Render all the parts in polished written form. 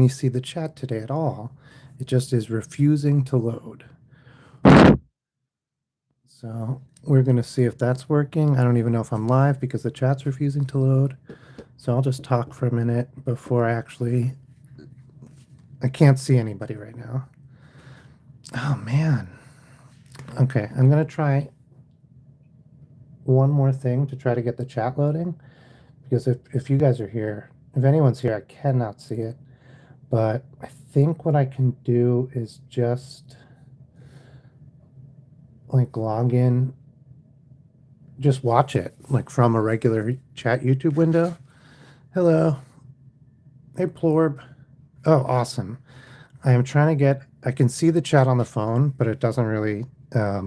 you see the chat today at all. It just is refusing to load. So we're going to see if that's working. I don't even know if I'm live because the chat's refusing to load. So I'll just talk for a minute before I can't see anybody right now. Oh man. Okay, I'm going to try one more thing to try to get the chat loading, because if you guys are here, if anyone's here, I cannot see it. But I think what I can do is just like log in, just watch it like from a regular chat YouTube window. Hello. Hey, Plorb. Oh, awesome. I am trying to get, I can see the chat on the phone, but it doesn't really, I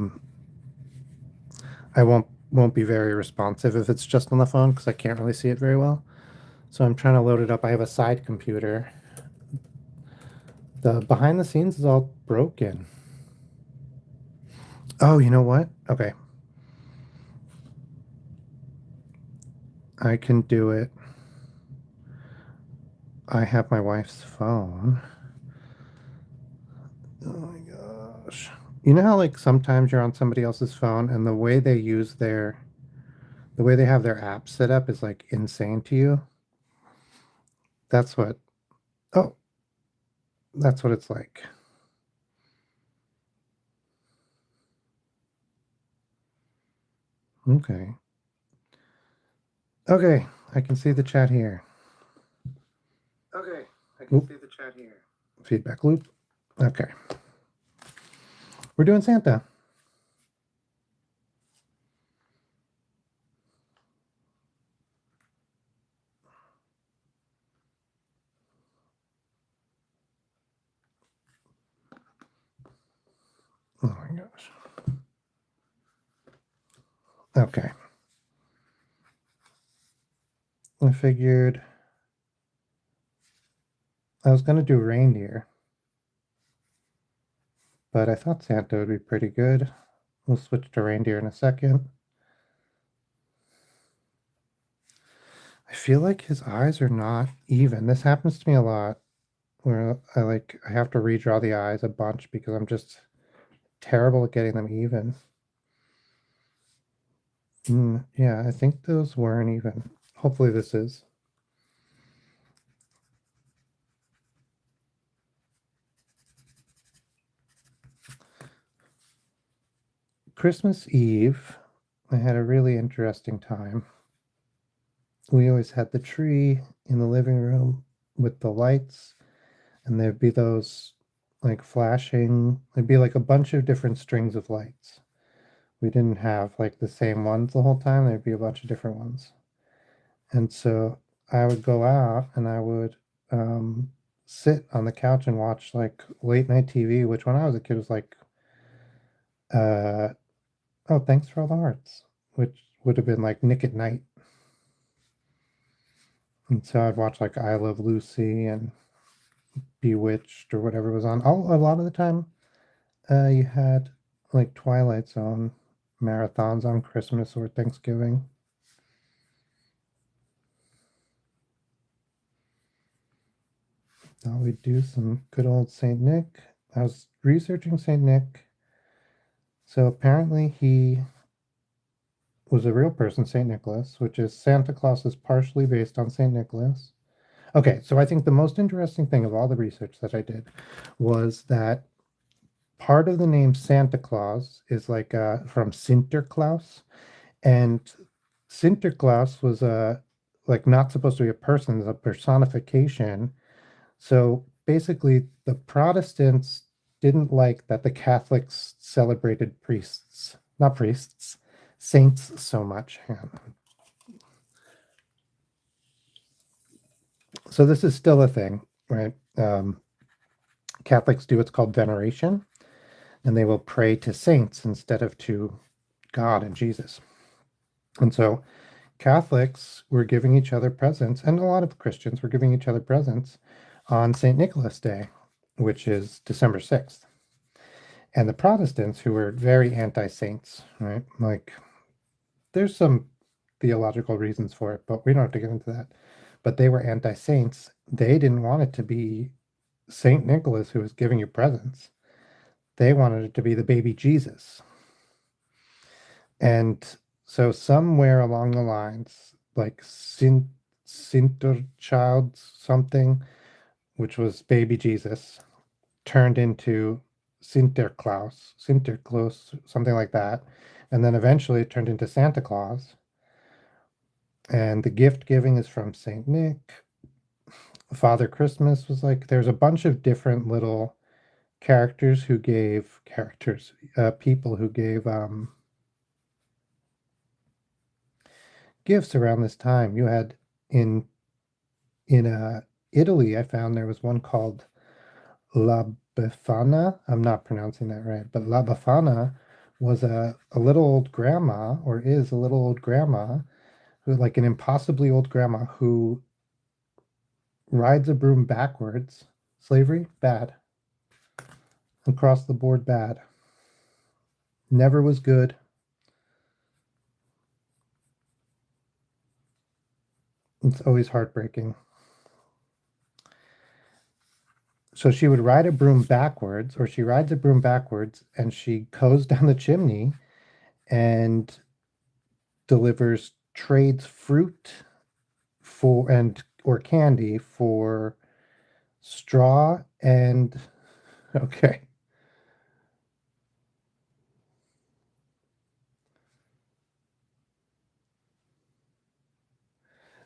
won't be very responsive if it's just on the phone because I can't really see it very well. So I'm trying to load it up. I have a side computer. The behind the scenes is all broken. Oh, you know what? Okay. I can do it. I have my wife's phone. Oh my gosh. You know how like sometimes you're on somebody else's phone and the way they have their app set up is like insane to you? That's what, oh, that's what it's like. Okay. Okay, I can see the chat here. Okay, I can see the chat here. Feedback loop. Okay. We're doing Santa. Oh my gosh. Okay. I figured I was going to do reindeer, but I thought Santa would be pretty good. We'll switch to reindeer in a second. I feel like his eyes are not even. This happens to me a lot where I have to redraw the eyes a bunch because I'm just terrible at getting them even. Yeah, I think those weren't even. Hopefully this is. Christmas Eve, I had a really interesting time. We always had the tree in the living room with the lights, and there'd be those like flashing, there'd be like a bunch of different strings of lights. We didn't have like the same ones the whole time, there'd be a bunch of different ones. And so I would go out and I would sit on the couch and watch like late night TV, which when I was a kid was like, uh, oh, thanks for all the hearts, which would have been like Nick at Night. And so I'd watch like I Love Lucy and Bewitched or whatever was on. A lot of the time, you had like Twilight Zone marathons on Christmas or Thanksgiving. Now we do some good old Saint Nick. I was researching Saint Nick. So apparently he was a real person, Saint Nicholas, which is Santa Claus is partially based on Saint Nicholas. Okay, so I think the most interesting thing of all the research that I did was that part of the name Santa Claus is like from Sinterklaas, and Sinterklaas was like not supposed to be a person, it's a personification. So basically, the Protestants didn't like that the Catholics celebrated priests, not priests, saints so much. So this is still a thing, right? Catholics do what's called veneration, and they will pray to saints instead of to God and Jesus. And so Catholics were giving each other presents, and a lot of Christians were giving each other presents on St. Nicholas Day, which is December 6th. And the Protestants, who were very anti-saints, right? Like, there's some theological reasons for it, but we don't have to get into that. But they were anti-saints. They didn't want it to be Saint Nicholas, who was giving you presents, they wanted it to be the baby Jesus. And so somewhere along the lines, like Sinterchild something, which was baby Jesus, turned into Sinterklaus, something like that. And then eventually it turned into Santa Claus. And the gift giving is from Saint Nick. Father Christmas was like, there's a bunch of different little people who gave gifts around this time. You had in in Italy, I found there was one called La Befana. I'm not pronouncing that right, but La Befana was a little old grandma, or is a little old grandma, who, like an impossibly old grandma, who rides a broom backwards. Slavery? Bad. Across the board, bad. Never was good. It's always heartbreaking. So she would ride a broom backwards, or she rides a broom backwards, and she goes down the chimney and trades fruit for and or candy for straw and okay.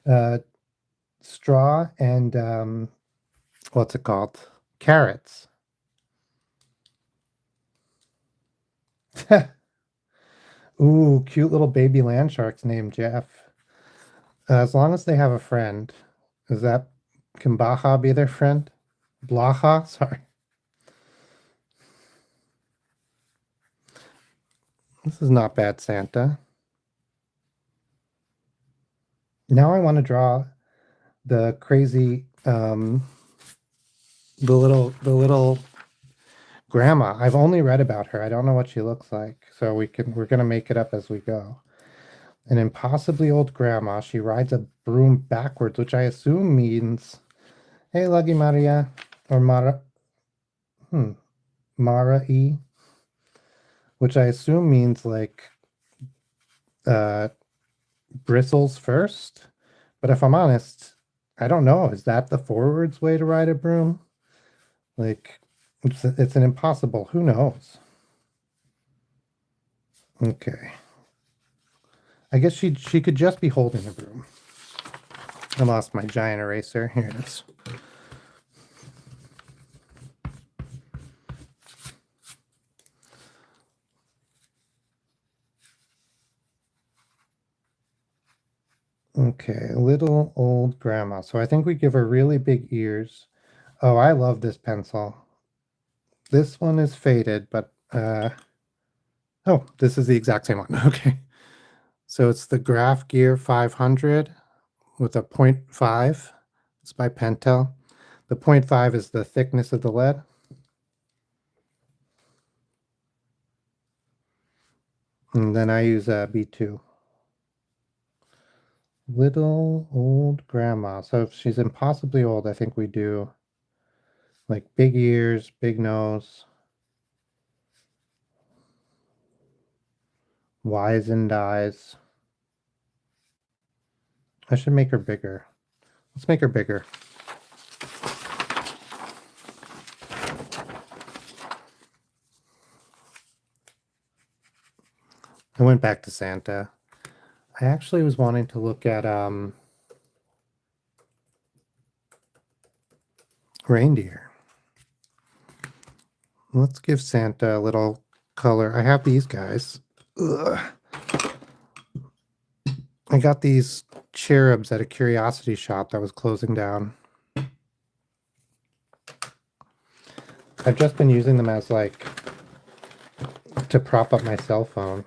Uh, straw and what's it called? Carrots. Ooh, cute little baby land sharks named Jeff. As long as they have a friend. Is that can Baja be their friend? Blaha? Sorry. This is not bad, Santa. Now I want to draw the crazy the little grandma. I've only read about her. I don't know what she looks like. So we're gonna make it up as we go. An impossibly old grandma. She rides a broom backwards, which I assume means, hey, Lucky Maria, or Mara E, which I assume means like uh, bristles first. But if I'm honest, I don't know. Is that the forwards way to ride a broom? Like, it's an impossible. Who knows? Okay. I guess she could just be holding a broom. I lost my giant eraser. Here it is. Okay, little old grandma. So I think we give her really big ears. Oh, I love this pencil. This one is faded, but oh, this is the exact same one. Okay. So it's the Graph Gear 500 with a point 0.5. It's by Pentel. The 0.5 is the thickness of the lead. And then I use a B2. Little old grandma. So if she's impossibly old, I think we do like big ears, big nose, wizened eyes. I should make her bigger. Let's make her bigger. I went back to Santa. I actually was wanting to look at reindeer. Let's give Santa a little color. I have these guys. Ugh. I got these cherubs at a curiosity shop that was closing down. I've just been using them as like to prop up my cell phone.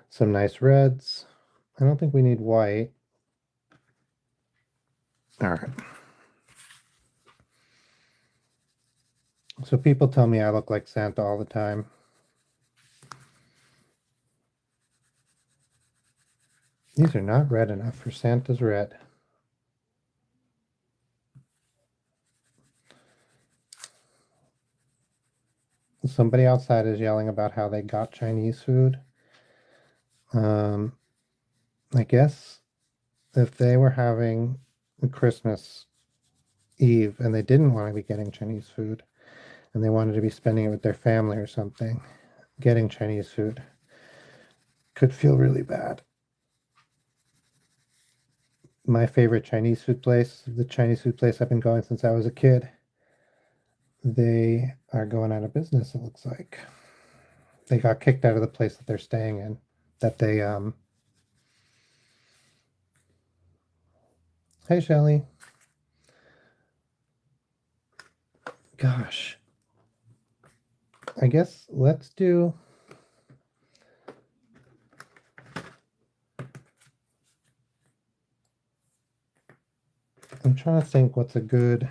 Some nice reds. I don't think we need white. All right. So people tell me I look like Santa all the time. These are not red enough for Santa's red. Somebody outside is yelling about how they got Chinese food. I guess if they were having Christmas Eve and they didn't want to be getting Chinese food and they wanted to be spending it with their family or something, getting Chinese food could feel really bad. My favorite Chinese food place, the Chinese food place I've been going since I was a kid, they are going out of business, it looks like. They got kicked out of the place that they're staying in. That they Hey Shelly. Gosh. I guess let's do I'm trying to think what's a good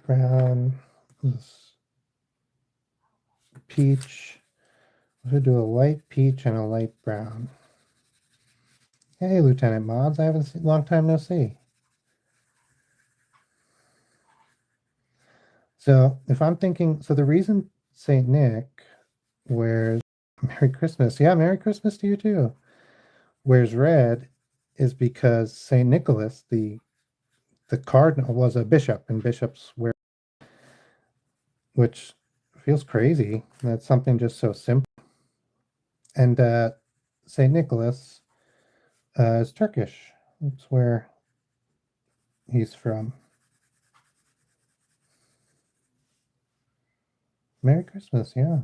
brown peach. We'll do a light peach and a light brown. Hey, Lieutenant Mods, I haven't seen long time no see. So if I'm thinking, so the reason Saint Nick wears Merry Christmas, yeah, Merry Christmas to you too, wears red is because Saint Nicholas, the cardinal, was a bishop, and bishops wear, which feels crazy. That's something just so simple. And Saint Nicholas is Turkish. That's where he's from. Merry Christmas, yeah.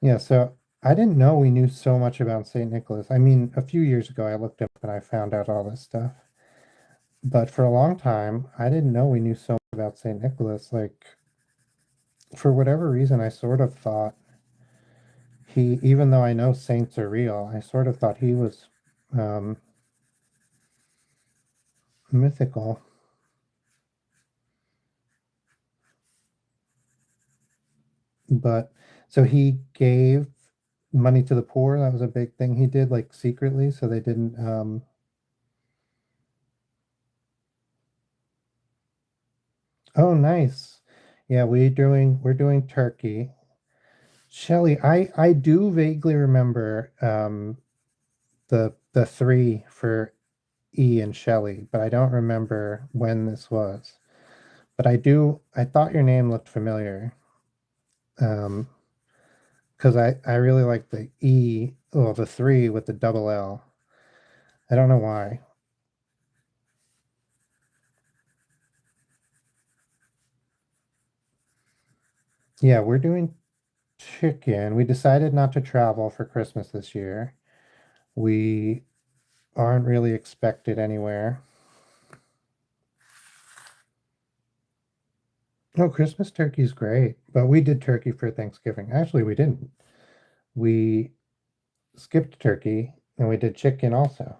Yeah, so I didn't know we knew so much about St. Nicholas. I mean, a few years ago I looked up and I found out all this stuff. But for a long time, I didn't know we knew so much about St. Nicholas. Like, for whatever reason, I sort of thought even though I know saints are real, I sort of thought he was um, mythical. But so he gave money to the poor. That was a big thing he did, like secretly, so they didn't. Oh, nice. Yeah, we're doing turkey. Shelly, I do vaguely remember the three for E and Shelly, but I don't remember when this was. But I thought your name looked familiar. Um, because I really like the E, well, the three with the double L. I don't know why. Yeah, we're doing chicken. We decided not to travel for Christmas this year. We aren't really expected anywhere. Oh, Christmas turkey's great, but we did turkey for Thanksgiving. Actually, we didn't. We skipped turkey and we did chicken also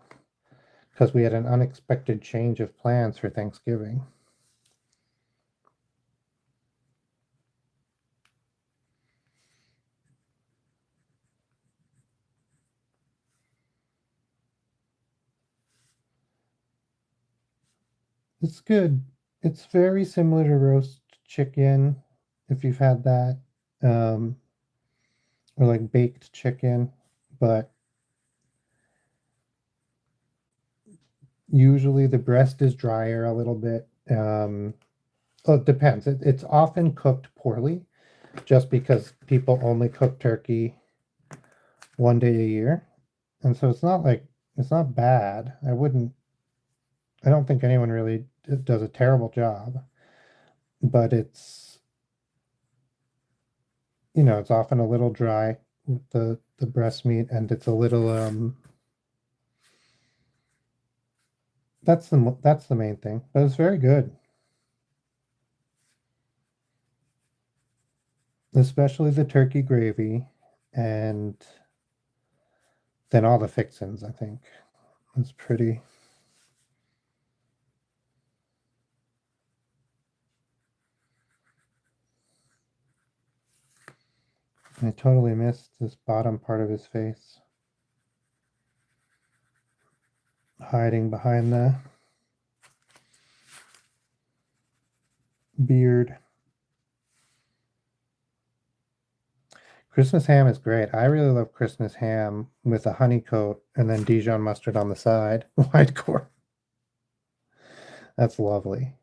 because we had an unexpected change of plans for Thanksgiving. It's good. It's very similar to roast chicken, if you've had that, um, or like baked chicken, but usually the breast is drier a little bit. Well, it depends. It's often cooked poorly just because people only cook turkey one day a year. And so it's not like it's not bad. I don't think anyone really does a terrible job, but it's often a little dry with the breast meat, and it's a little that's the main thing. But it's very good, especially the turkey gravy, and then all the fixins, I think. It's pretty. I totally missed this bottom part of his face. hiding behind the beard. Christmas ham is great. I really love Christmas ham with a honey coat and then Dijon mustard on the side. White corn. That's lovely.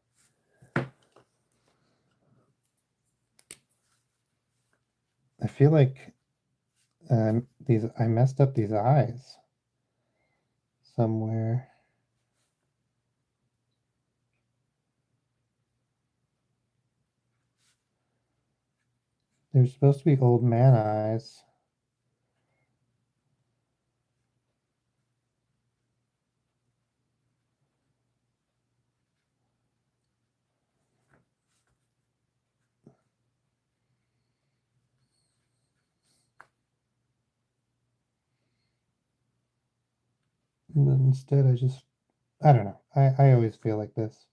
I feel like I messed up these eyes somewhere. They're supposed to be old man eyes. But instead I don't know. I always feel like this.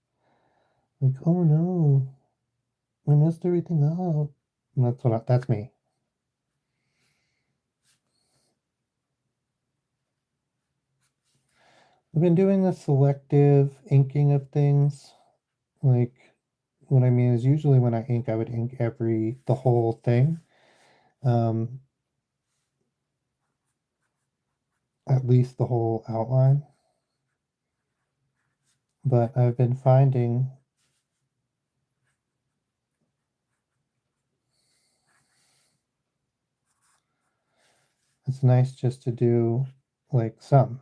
Like, oh no, I messed everything up. And that's me. I've been doing the selective inking of things. Like, what I mean is usually when I ink, I would ink the whole thing. Um, at least the whole outline. But I've been finding it's nice just to do like some.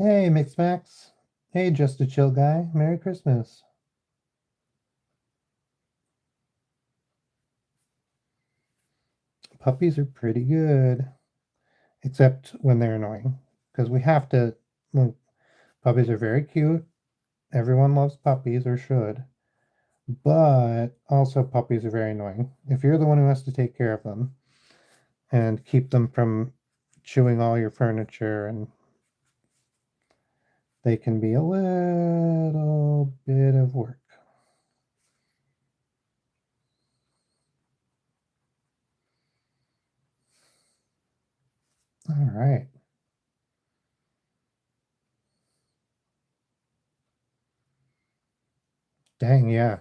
Hey, Mix Max. Hey, just a chill guy. Merry Christmas. Puppies are pretty good, except when they're annoying. Because we have to, well, puppies are very cute. Everyone loves puppies or should. But also, puppies are very annoying. If you're the one who has to take care of them and keep them from chewing all your furniture, and they can be a little bit of work. All right. Dang, yeah.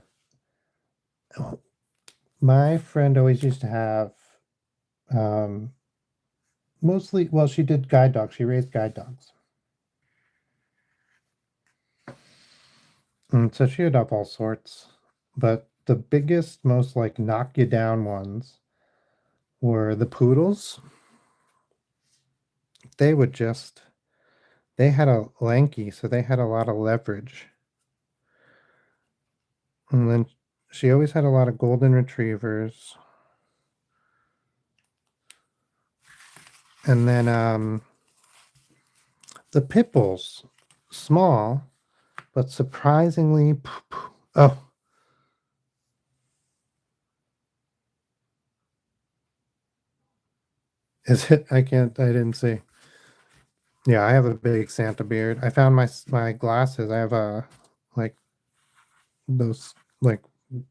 My friend always used to have um, mostly, well, she did guide dogs. She raised guide dogs. And so she would have all sorts. But the biggest, most like knock you down ones were the poodles. They would just, they had a lanky, so they had a lot of leverage. And then she always had a lot of golden retrievers. And then the pit bulls, small, but surprisingly, oh, is it? I can't, I didn't see. Yeah, I have a big Santa beard. I found my glasses. I have like those like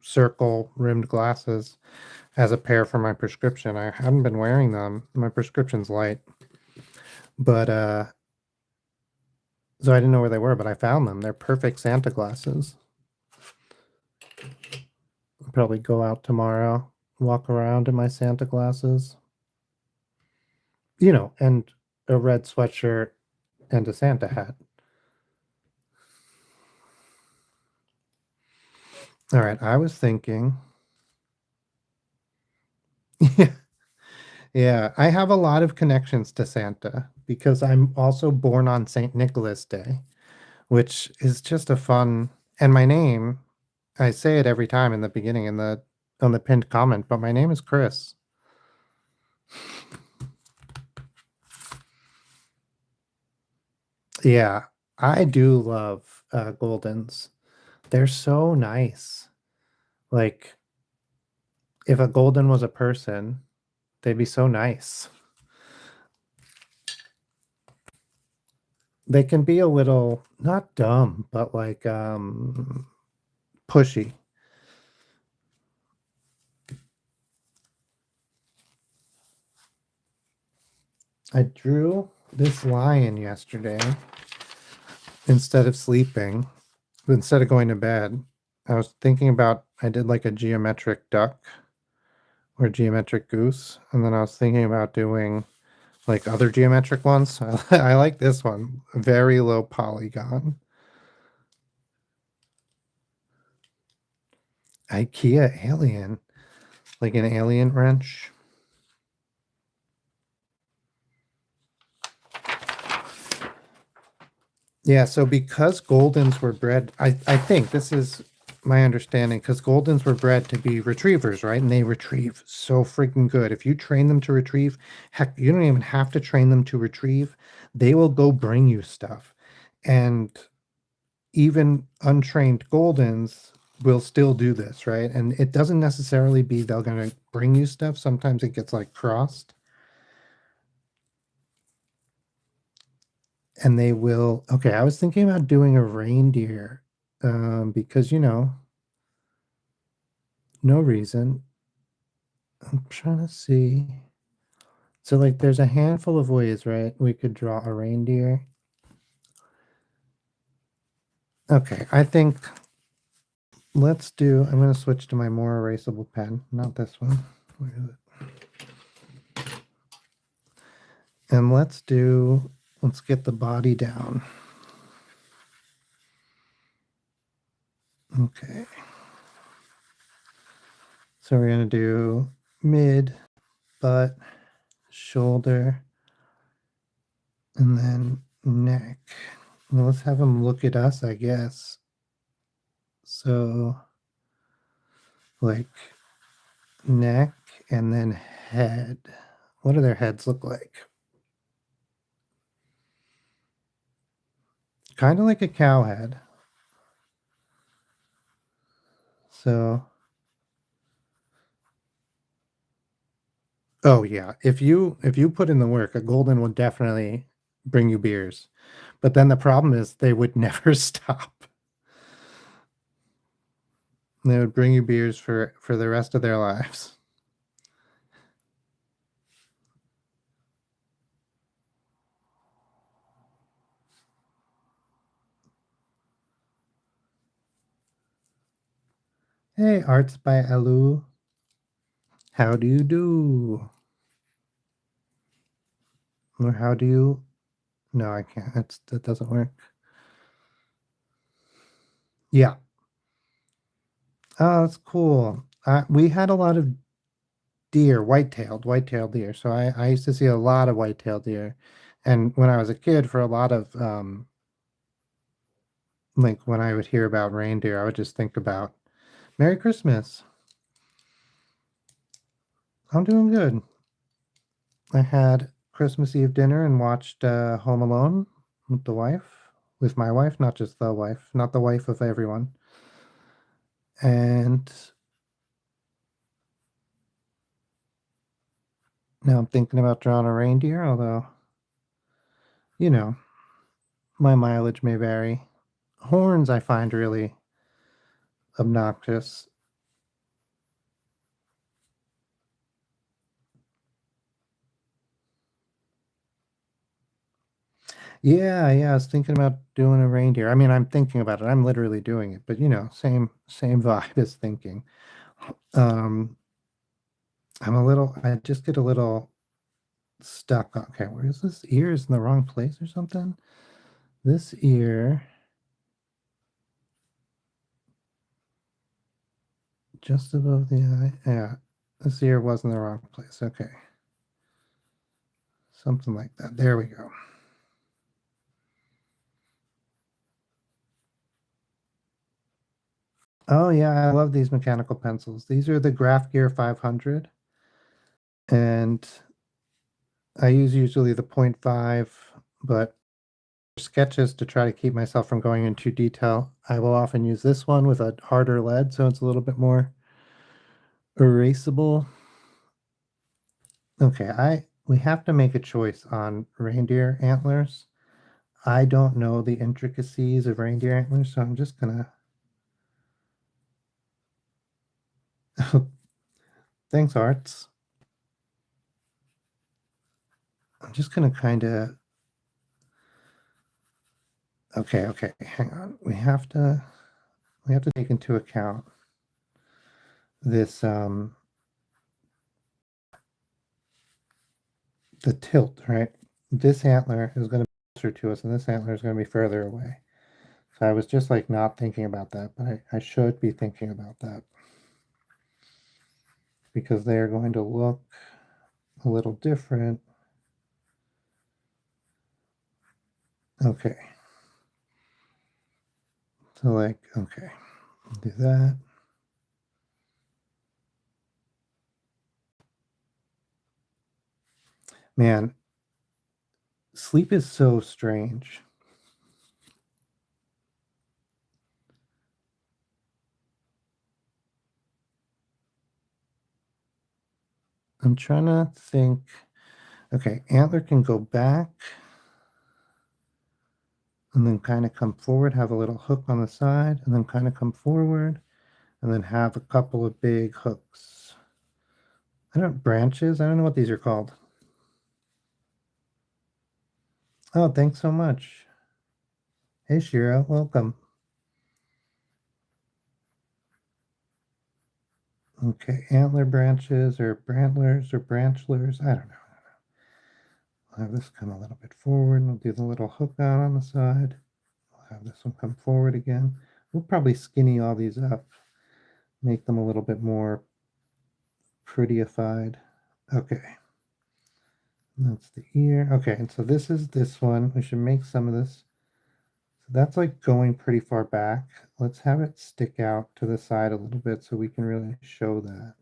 circle rimmed glasses as a pair for my prescription. I haven't been wearing them. My prescription's light. But so I didn't know where they were, but I found them. They're perfect Santa glasses. I'll probably go out tomorrow, walk around in my Santa glasses. And a red sweatshirt and a Santa hat. All right, I was thinking. Yeah, yeah, I have a lot of connections to Santa because I'm also born on St. Nicholas Day, which is just a fun, and my name, I say it every time in the beginning in the on the pinned comment, but my name is Chris. Yeah, I do love Goldens. They're so nice. Like, if a Golden was a person, they'd be so nice. They can be a little, not dumb, but like pushy. I drew this lion yesterday instead of sleeping, instead of going to bed. I was thinking about, I did like a geometric duck or geometric goose, and then I was thinking about doing like other geometric ones. I like this one, very low polygon. IKEA alien, like an alien wrench. Yeah, so because Goldens were bred, I think this is my understanding, because Goldens were bred to be retrievers, right? And they retrieve so freaking good. If you train them to retrieve, heck, you don't even have to train them to retrieve. They will go bring you stuff. And even untrained Goldens will still do this, right? And it doesn't necessarily be they're going to bring you stuff. Sometimes it gets like crossed. And they will. Okay, I was thinking about doing a reindeer because, no reason. I'm trying to see. So, like, there's a handful of ways, right? We could draw a reindeer. Okay, I think let's do. I'm going to switch to my more erasable pen, not this one. Where is it? And let's get the body down. Okay. So we're going to do mid, butt, shoulder, and then neck. Well, let's have them look at us, I guess. So, like, neck and then head. What do their heads look like? Kind of like a cow head. So, oh yeah, if you put in the work, a golden would definitely bring you beers. But then the problem is they would never stop. They would bring you beers for the rest of their lives. Hey, Arts by Alu. How do you do? Or how do you? No, I can't. That doesn't work. Yeah. Oh, that's cool. We had a lot of deer, white-tailed deer. So I used to see a lot of white-tailed deer. And when I was a kid, for a lot of like when I would hear about reindeer, I would just think about Merry Christmas. I'm doing good. I had Christmas Eve dinner and watched Home Alone with the wife, with my wife, not just the wife, not the wife of everyone. And now I'm thinking about drawing a reindeer, although, you know, my mileage may vary. Horns I find really obnoxious. Yeah, I was thinking about doing a reindeer. I mean, I'm thinking about it. I'm literally doing it, but same vibe as thinking. Um, I just get a little stuck. Okay, where is this ear? Is in the wrong place or something? This ear, just above the eye. Yeah, this ear was in the wrong place. Okay, something like that. There we go. Oh yeah, I love these mechanical pencils. These are the Graph Gear 500, and I use usually the .5, but sketches to try to keep myself from going into detail, I will often use this one with a harder lead, so it's a little bit more erasable. Okay, we have to make a choice on reindeer antlers. I don't know the intricacies of reindeer antlers, so I'm just gonna thanks, Arts. I'm just gonna kind of okay, hang on. We have to take into account this the tilt, right? This antler is going to be closer to us, and this antler is going to be further away. So I was just like not thinking about that, but I should be thinking about that because they are going to look a little different. Okay. So like, okay, do that. Man, sleep is so strange. I'm trying to think. Okay, antler can go back and then kind of come forward, have a little hook on the side, and then kind of come forward, and then have a couple of big hooks. Branches. I don't know what these are called. Oh, thanks so much. Hey, Shira, welcome. Okay, antler branches or brantlers or branchlers. I don't know. I'll have this come a little bit forward and we'll do the little hook out on the side. We'll have this one come forward again. We'll probably skinny all these up, make them a little bit more prettyified. Okay. That's the ear. Okay, and so this is this one. We should make some of this. So that's like going pretty far back. Let's have it stick out to the side a little bit so we can really show that.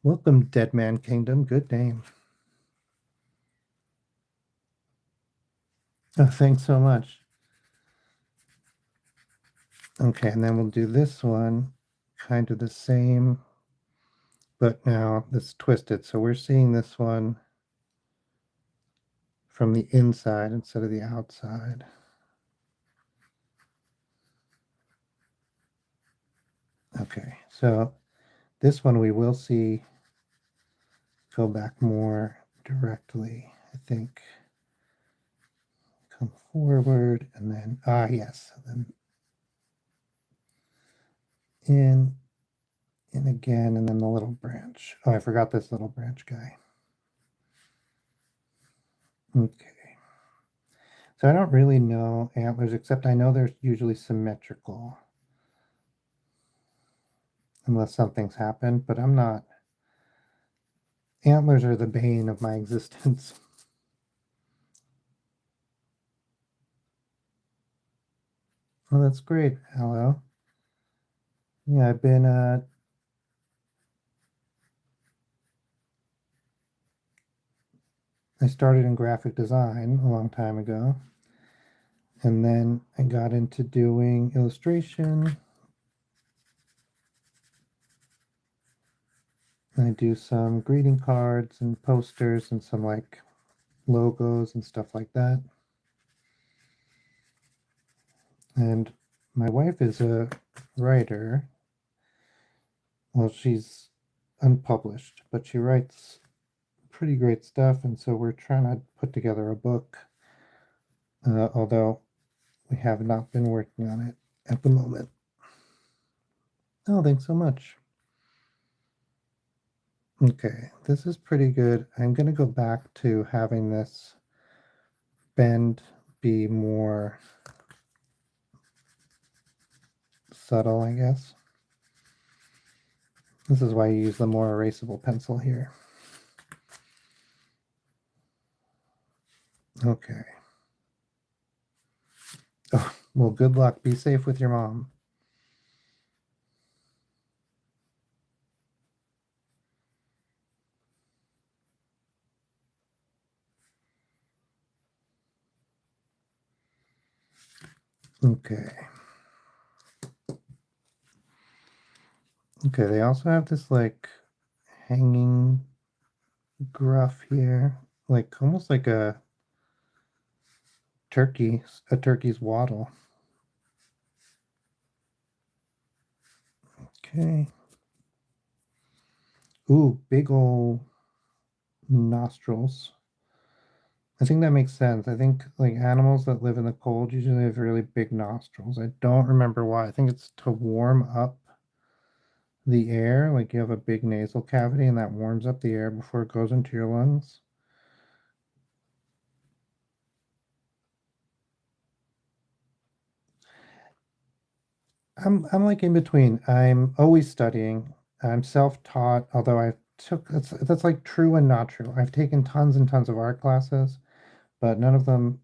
Welcome, Dead Man Kingdom. Good name. Oh, thanks so much. Okay, and then we'll do this one, kind of the same, but now it's twisted. So we're seeing this one from the inside instead of the outside. Okay, so this one we will see go back more directly, I think. Come forward and then, yes, and then in again, and then the little branch. Oh, I forgot this little branch guy. Okay. So I don't really know antlers, except I know they're usually symmetrical. Unless something's happened, but I'm not. Antlers are the bane of my existence. Well, that's great. Hello. Yeah, I started in graphic design a long time ago. And then I got into doing illustration. I do some greeting cards and posters and some like logos and stuff like that. And my wife is a writer. Well, she's unpublished, but she writes pretty great stuff. And so we're trying to put together a book, although we have not been working on it at the moment. Oh, thanks so much. Okay, this is pretty good. I'm going to go back to having this bend be more subtle, I guess. This is why you use the more erasable pencil here. Okay. Oh, well, good luck. Be safe with your mom. Okay. Okay, they also have this like hanging gruff here, like almost like a turkey's waddle. Okay. Ooh, big ol' nostrils. I think that makes sense. I think like animals that live in the cold usually have really big nostrils. I don't remember why. I think it's to warm up the air. Like you have a big nasal cavity and that warms up the air before it goes into your lungs. I'm like in between. I'm always studying. I'm self-taught, although I took that's like true and not true. I've taken tons and tons of art classes, but none of them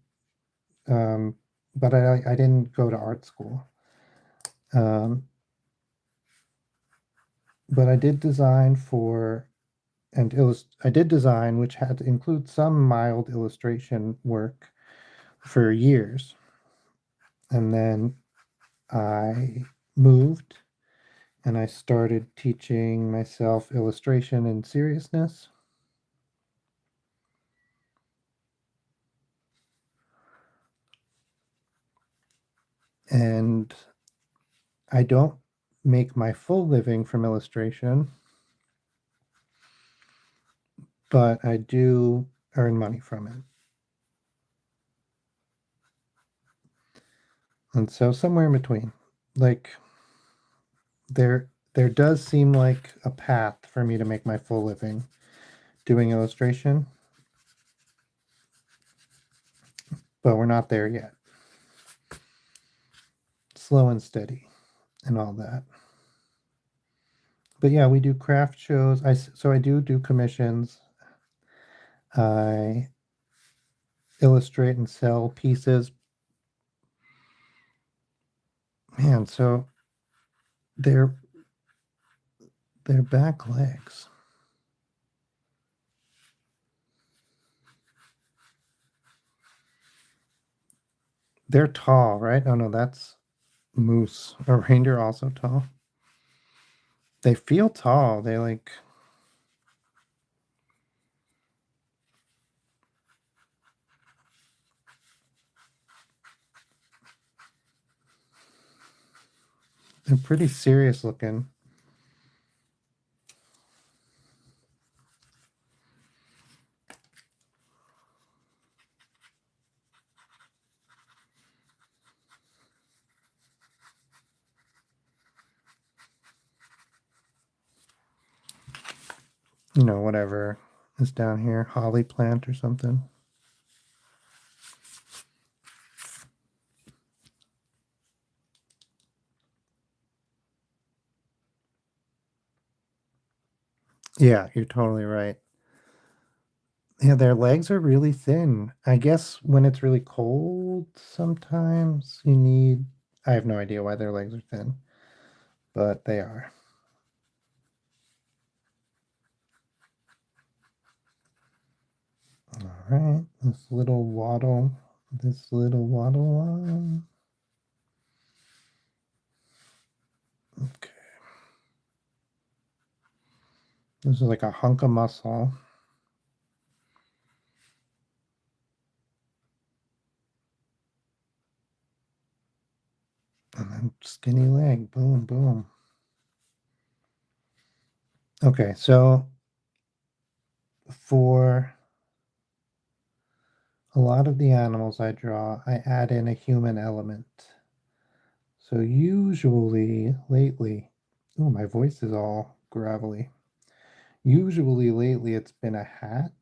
but I didn't go to art school. Um, but I did design for I did design, which had to include some mild illustration work for years. And then I moved and I started teaching myself illustration and seriousness. And I don't make my full living from illustration, but I do earn money from it. And so somewhere in between, like there does seem like a path for me to make my full living doing illustration, but we're not there yet. Slow and steady and all that. But yeah, we do craft shows. So I do commissions. I illustrate and sell pieces. Man, so they're back legs. They're tall, right? Oh no, that's moose. Are reindeer also tall? They feel tall. They like they're pretty serious looking. You know, whatever is down here, holly plant or something. Yeah, you're totally right. Yeah, their legs are really thin. I guess when it's really cold, sometimes you need. I have no idea why their legs are thin, but they are. All right, this little waddle line. Okay, this is like a hunk of muscle. And then skinny leg, boom, boom. Okay, so for a lot of the animals I draw, I add in a human element. So usually, lately, oh, my voice is all gravelly. Usually, lately, it's been a hat.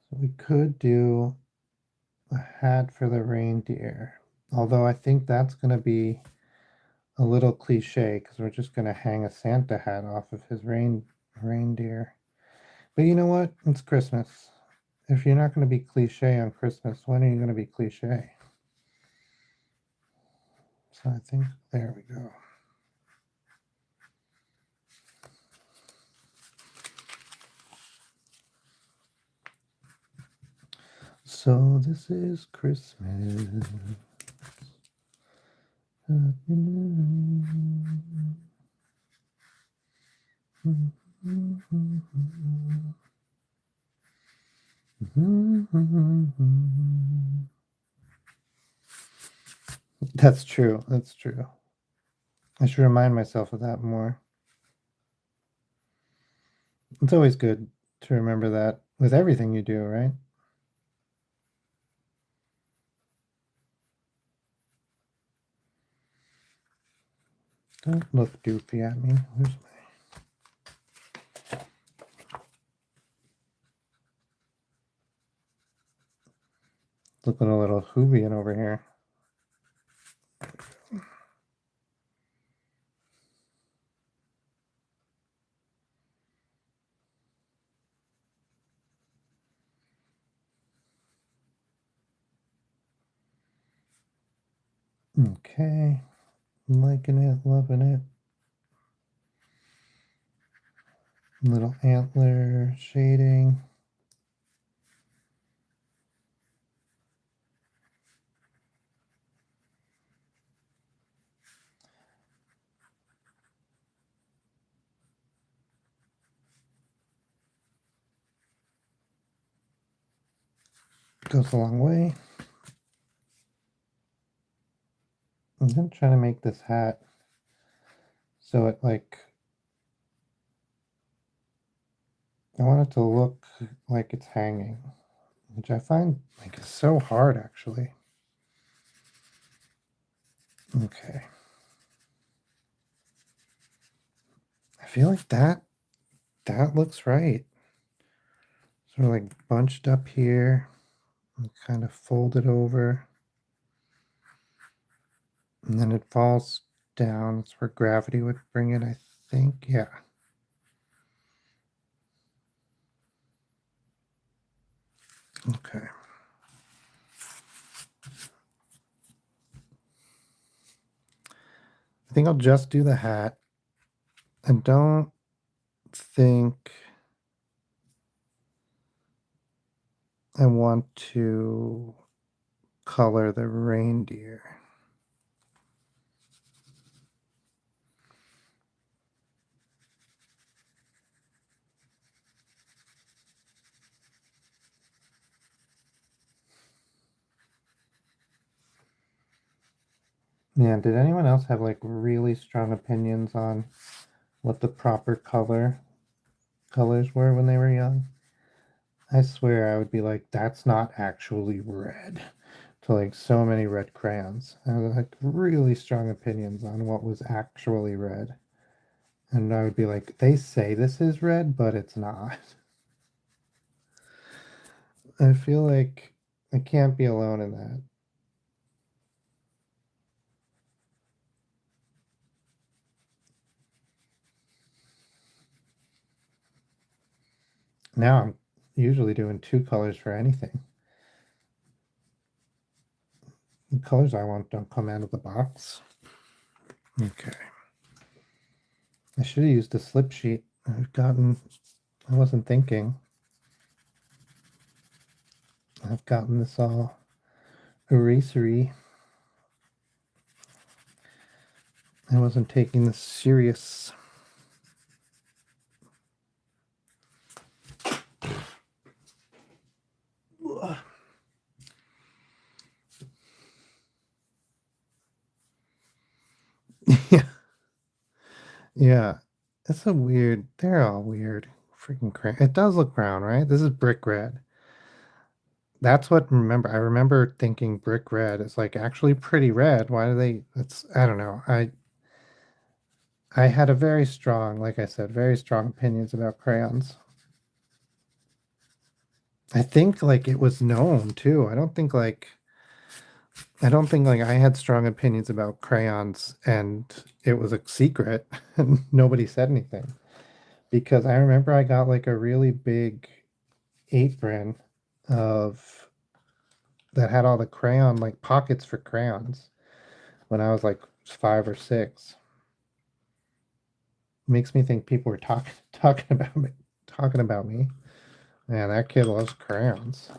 So we could do a hat for the reindeer. Although I think that's going to be a little cliche because we're just going to hang a Santa hat off of his reindeer. But you know what? It's Christmas. If you're not going to be cliche on Christmas, when are you going to be cliche? So I think there we go. So this is Christmas. That's true. That's true. I should remind myself of that more. It's always good to remember that with everything you do, right? Don't look goofy at me. Where's my... Looking a little Hoovian over here. Okay. Liking it, loving it. Little antler shading. Goes a long way. I'm gonna try to make this hat so it like, I want it to look like it's hanging, which I find like is so hard actually. Okay. I feel like that looks right. Sort of like bunched up here and kind of folded over. And then it falls down. It's where gravity would bring it, I think. Yeah. Okay. I think I'll just do the hat. I don't think I want to color the reindeer. Yeah, did anyone else have like really strong opinions on what the proper colors were when they were young? I swear I would be like, that's not actually red, to like so many red crayons. I had like really strong opinions on what was actually red. And I would be like, they say this is red, but it's not. I feel like I can't be alone in that. Now I'm usually doing two colors for anything. The colors I want don't come out of the box. Okay. I should have used a slip sheet. I wasn't thinking. I've gotten this all erasery. I wasn't taking this serious. Yeah. Yeah. It's a weird, they're all weird. Freaking crazy. It does look brown, right? This is brick red. That's what I remember thinking brick red is like actually pretty red. Why do they, I don't know. I had a very strong, like I said, very strong opinions about crayons. I think like it was known too. I don't think like I had strong opinions about crayons and it was a secret and nobody said anything. Because I remember I got like a really big apron of that had all the crayon like pockets for crayons when I was like 5 or 6. Makes me think people were talking about me. Man, that kid loves crayons.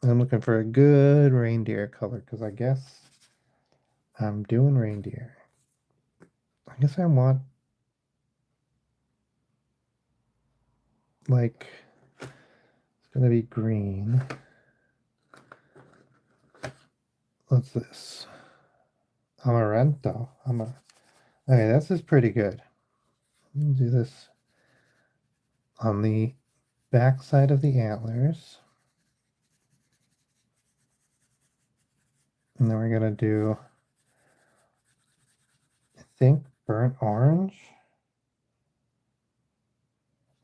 I'm looking for a good reindeer color because I guess I'm doing reindeer. I guess I want like it's gonna be green. What's this? Amarento. Okay, this is pretty good. We'll do this on the back side of the antlers. And then we're gonna do, I think, burnt orange.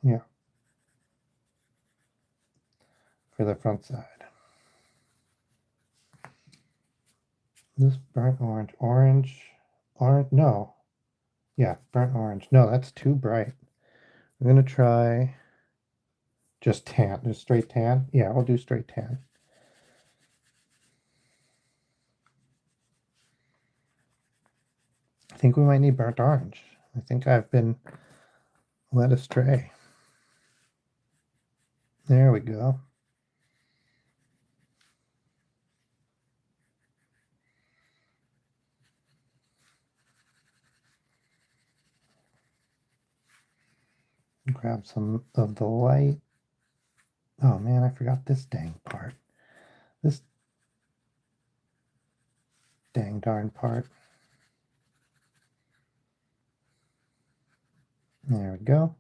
Yeah, for the front side. This burnt orange. Orange, no. Yeah, burnt orange. No, that's too bright. I'm gonna try just tan, just straight tan. Yeah, we'll do straight tan. I think we might need burnt orange. I think I've been led astray. There we go. Grab some of the light. Oh man, I forgot this dang part. This dang darn part. There we go.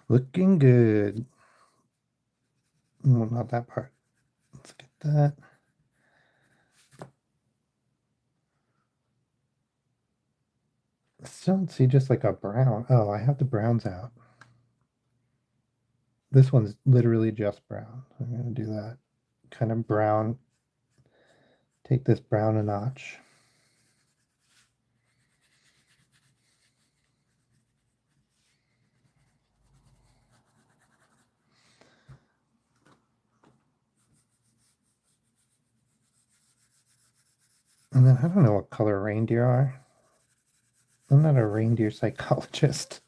Looking good. Well, not that part. Let's get that. I still don't see just like a brown. Oh, I have the browns out. This one's literally just brown. I'm going to do that kind of brown. Take this brown a notch. And then I don't know what color reindeer are. I'm not a reindeer psychologist.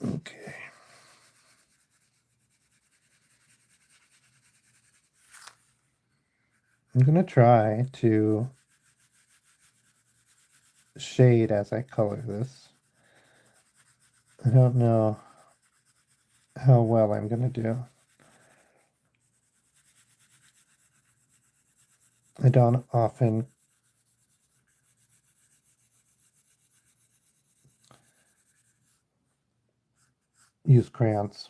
Okay. I'm going to try to shade as I color this. I don't know how well I'm going to do. I don't often use crayons.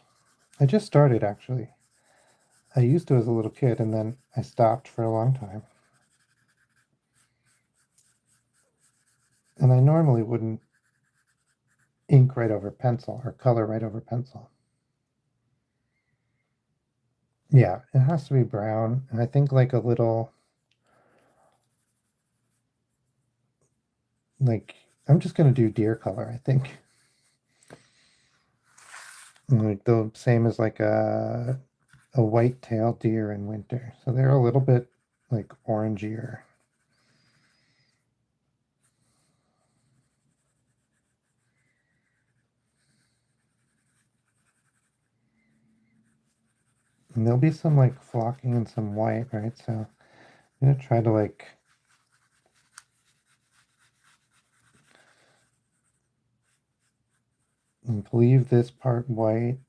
I just started actually. I used to as a little kid and then I stopped for a long time. And I normally wouldn't ink right over pencil or color right over pencil. Yeah, it has to be brown. And I think like a little, like, I'm just going to do deer color, I think. Like the same as like a white-tailed deer in winter. So they're a little bit like orangier. And there'll be some like flocking and some white, right? So I'm gonna try to like leave this part white.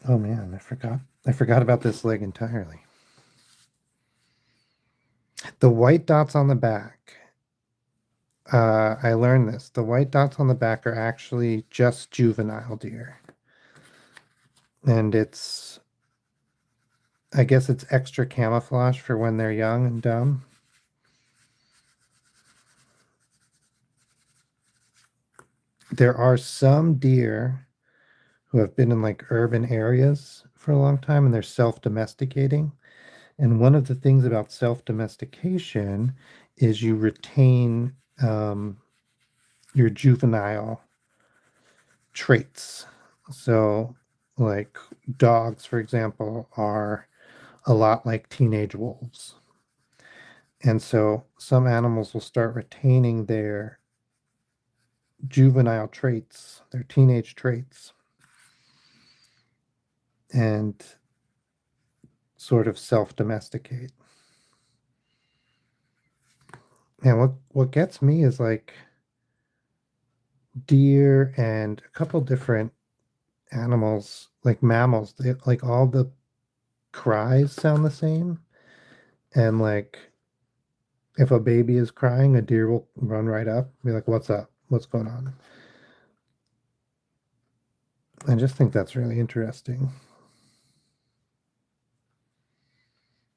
Oh man, I forgot about this leg entirely. The white dots on the back. I learned this. The white dots on the back are actually just juvenile deer. And I guess it's extra camouflage for when they're young and dumb. There are some deer who have been in like urban areas for a long time and they're self-domesticating. And one of the things about self-domestication is you retain your juvenile traits. So, like dogs, for example, are a lot like teenage wolves. And so some animals will start retaining their juvenile traits, their teenage traits, and sort of self-domesticate. And what gets me is like deer and a couple different animals, like mammals, they, like all the cries sound the same. And like if a baby is crying, a deer will run right up, be like, "What's up? What's going on?" I just think that's really interesting.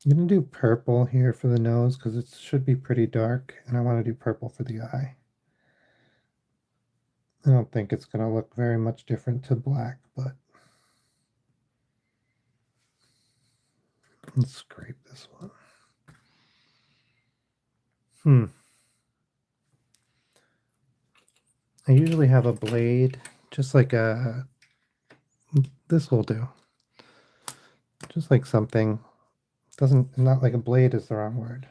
I'm gonna do purple here for the nose because it should be pretty dark, and I want to do purple for the eye. I don't think it's gonna look very much different to black, but let's scrape this one. I usually have a blade, just like a, this will do. Just like something, doesn't, not like a blade is the wrong word.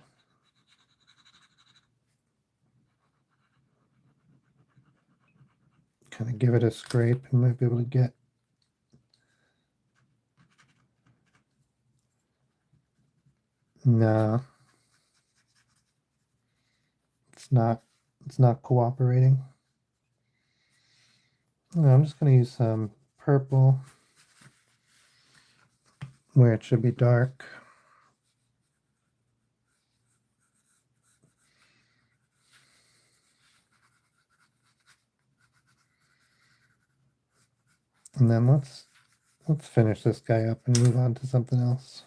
Kind of give it a scrape and might be able to get. No, it's not cooperating. No, I'm just going to use some purple where it should be dark. And then let's finish this guy up and move on to something else.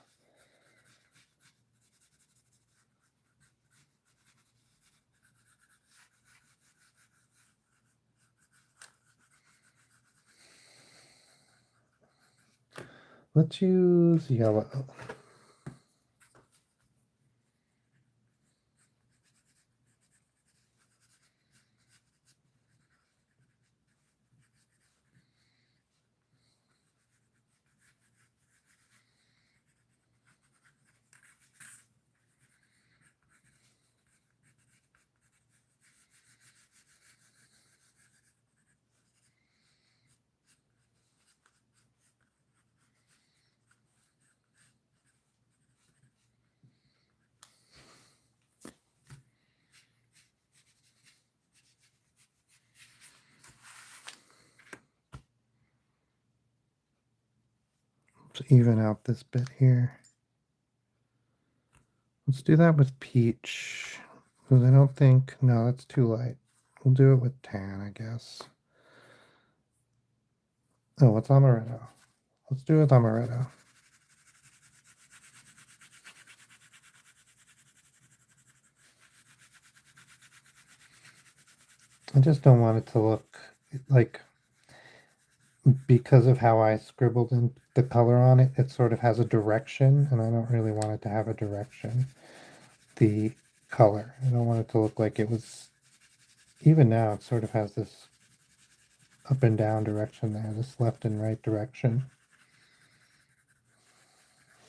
Let's use yellow. Let's even out this bit here. Let's do that with peach. Because I don't think, no, that's too light. We'll do it with tan, I guess. Oh, what's amaretto? Let's do it with amaretto. I just don't want it to look like, because of how I scribbled in the color on it, it sort of has a direction, and I don't really want it to have a direction. The color, I don't want it to look like it was, even now it sort of has this up and down direction there, this left and right direction.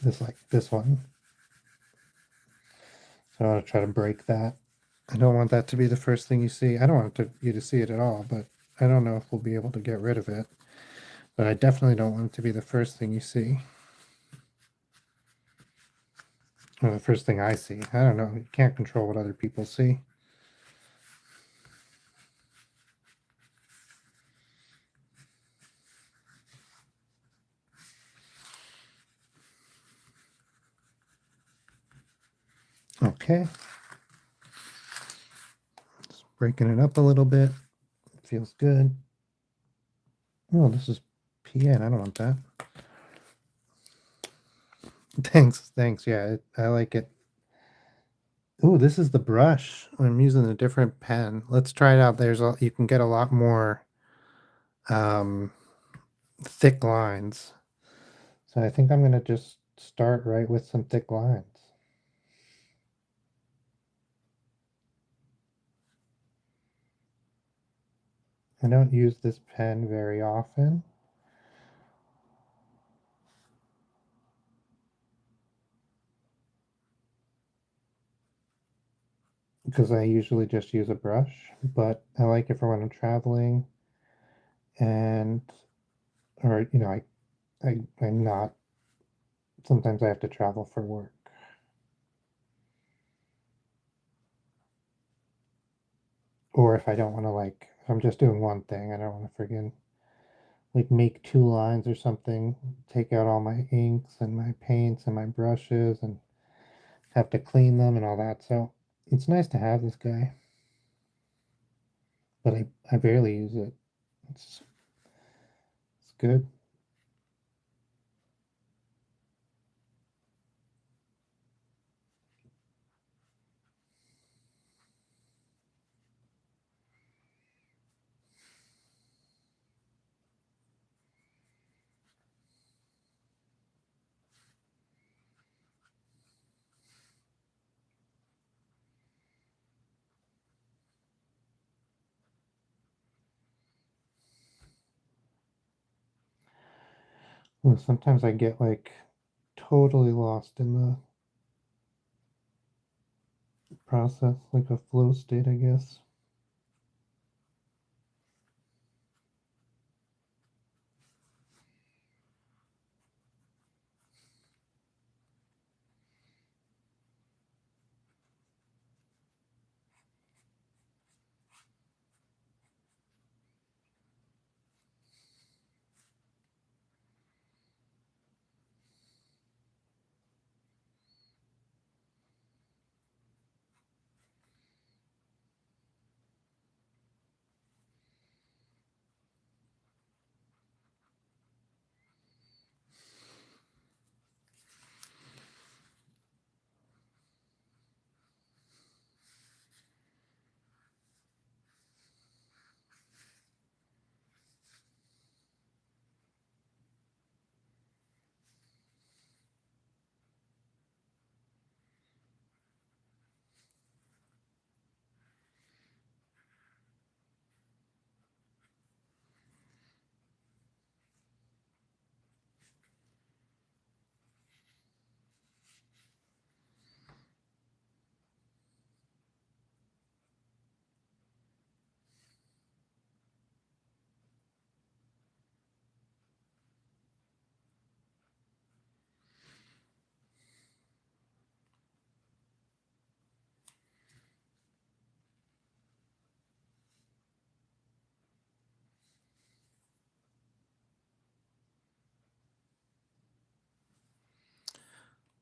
This, like this one. So I want to try to break that. I don't want that to be the first thing you see. I don't want you to see it at all, but I don't know if we'll be able to get rid of it. But I definitely don't want it to be the first thing you see. Or the first thing I see. I don't know. You can't control what other people see. Okay. Just breaking it up a little bit. It feels good. Oh, this is PN. I don't want that. Thanks. Thanks. Yeah, I like it. Oh, this is the brush. I'm using a different pen. Let's try it out. You can get a lot more um, thick lines. So I think I'm going to just start right with some thick lines. I don't use this pen very often. because I usually just use a brush, but I like it for when I'm traveling and, or, you know, I'm not, sometimes I have to travel for work. Or if I don't want to, like, if I'm just doing one thing, I don't want to friggin' like make two lines or something, take out all my inks and my paints and my brushes and have to clean them and all that. So it's nice to have this guy, but I barely use it. It's, it's good. Well, sometimes I get like totally lost in the process, like a flow state, I guess.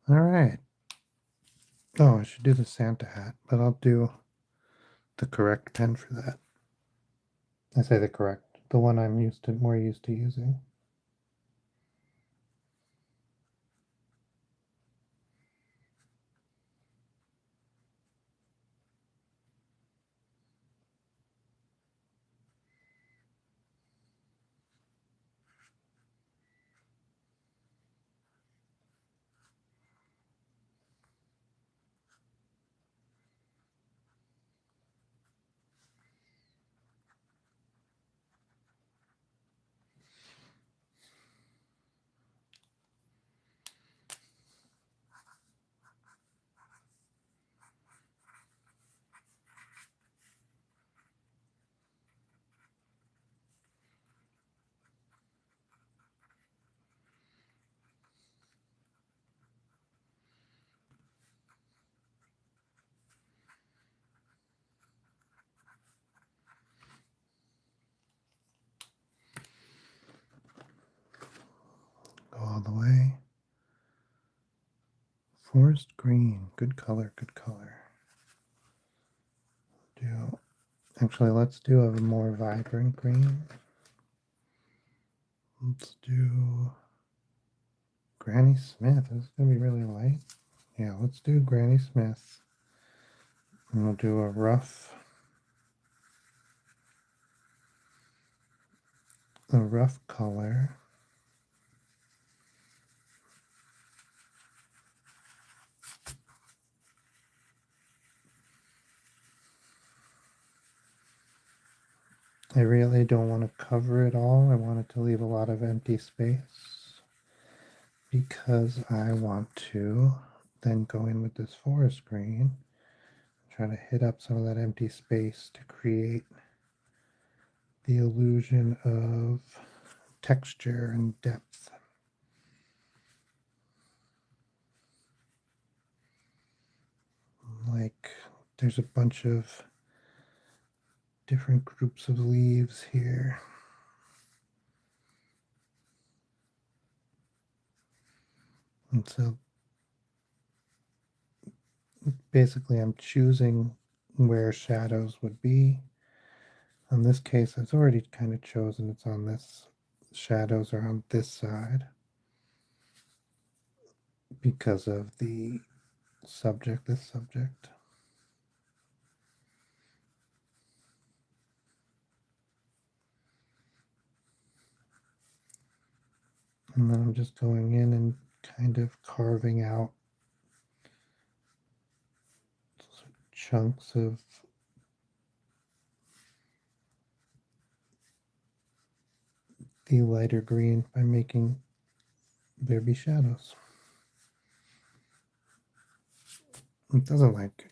All right. Oh, I should do the Santa hat, but I'll do the correct pen for that. I say the correct, the one I'm more used to using. Go all the way. Forest green, good color, good color. Do actually let's do a more vibrant green. Let's do Granny Smith. This is gonna be really light. Yeah, let's do Granny Smith. And we'll do a rough color. I really don't want to cover it all. I want it to leave a lot of empty space because I want to then go in with this forest green, trying to hit up some of that empty space to create the illusion of texture and depth. Like there's a bunch of different groups of leaves here. And so basically I'm choosing where shadows would be. In this case, it's already kind of chosen. It's on this, shadows are on this side because of the subject, this subject. And then I'm just going in and kind of carving out chunks of the lighter green by making there be shadows. It doesn't like,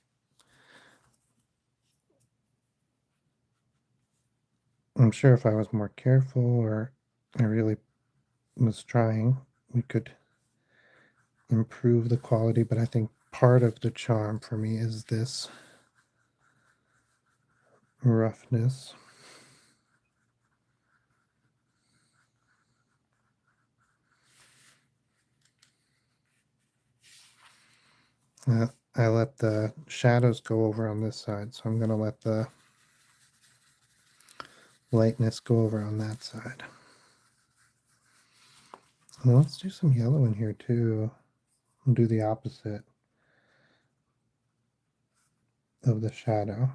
I'm sure if I was more careful or I really was trying, we could improve the quality, but I think part of the charm for me is this roughness. I let the shadows go over on this side, so I'm going to let the lightness go over on that side. Well, let's do some yellow in here too. We'll do the opposite of the shadow.